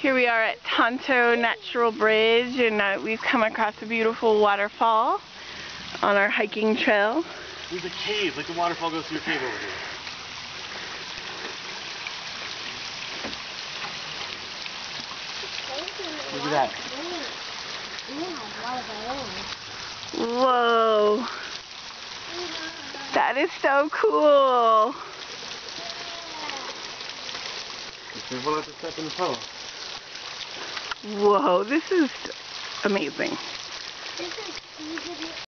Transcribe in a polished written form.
Here we are at Tonto Natural Bridge, and we've come across a beautiful waterfall on our hiking trail. There's a cave, like the waterfall goes through a cave over here. Look at that. Whoa. That is so cool. We'll have to step in the puddle. Whoa, this is amazing.